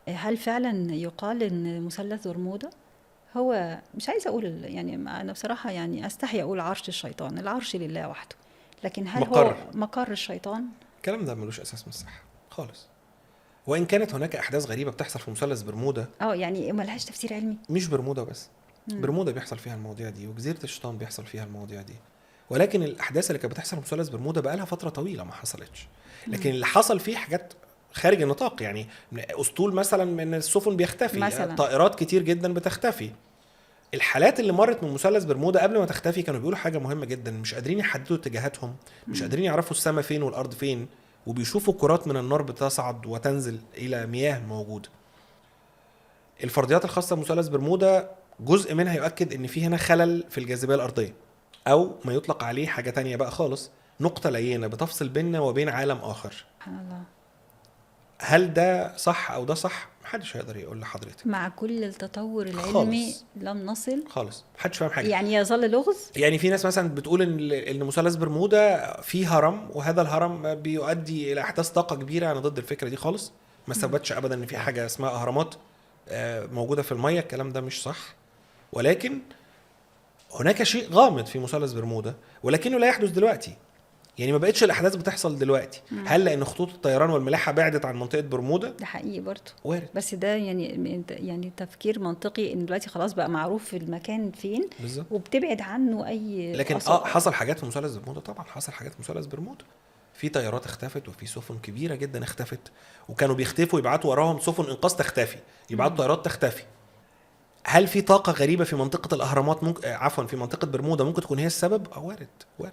هل فعلا يقال ان مثلث برمودا هو، مش عايزه اقول يعني، انا بصراحه يعني استحي اقول عرش الشيطان، العرش لله وحده، لكن هل مقر. هو مقر الشيطان؟ الكلام ده ملوش اساس من الصحه خالص. وان كانت هناك احداث غريبه بتحصل في مثلث برمودا. اه يعني ملهاش تفسير علمي. مش برمودا بس، مم. برمودا بيحصل فيها المواضيع دي، وجزيره الشيطان بيحصل فيها المواضيع دي، ولكن الاحداث اللي كانت بتحصل في مثلث برمودا بقالها فتره طويله ما حصلتش. لكن مم. اللي حصل فيه حاجات خارج النطاق، يعني اسطول مثلا من السفن بيختفي، مثلا. طائرات كتير جدا بتختفي. الحالات اللي مرت من مثلث برمودا قبل ما تختفي كانوا بيقولوا حاجه مهمه جدا، مش قادرين يحددوا اتجاهاتهم، مش مم. قادرين يعرفوا السماء فين والارض فين، وبيشوفوا كرات من النار بتصعد وتنزل الى مياه موجوده. الفرضيات الخاصه بمثلث برمودا جزء منها يؤكد ان في هنا خلل في الجاذبيه الارضيه، او ما يطلق عليه حاجه تانية بقى خالص، نقطه لينه بتفصل بيننا وبين عالم اخر. سبحان الله. هل ده صح او ده صح؟ محدش هيقدر يقول لحضرتك. مع كل التطور العلمي خالص لم نصل. خالص محدش فاهم حاجه. يعني يظل لغز. يعني في ناس مثلا بتقول ان مثلث برمودا فيه هرم، وهذا الهرم بيؤدي الى احداث طاقه كبيره. انا ضد الفكره دي خالص. ما مم. ثبتش ابدا ان في حاجه اسمها اهرامات موجوده في الميه، الكلام ده مش صح. ولكن هناك شيء غامض في مثلث برمودا، ولكنه لا يحدث دلوقتي. يعني ما بقتش الاحداث بتحصل دلوقتي. مم. هل لان خطوط الطيران والملاحه بعدت عن منطقه برمودا؟ ده حقيقي برضه. وارد. بس ده يعني تفكير منطقي ان دلوقتي خلاص بقى معروف المكان فين، بالظبط. وبتبعد عنه اي لكن حصل حاجات في مثلث برمودا، طبعا حصل حاجات في مثلث برمودا. في طيارات اختفت، وفي سفن كبيره جدا اختفت، وكانوا بيختفوا يبعتوا وراهم سفن انقاذ تختفي، يبعتوا مم. طيارات تختفي. هل في طاقه غريبه في منطقه الاهرامات ممكن عفوا في منطقه برمودا ممكن تكون هي السبب؟ وارد. وارد.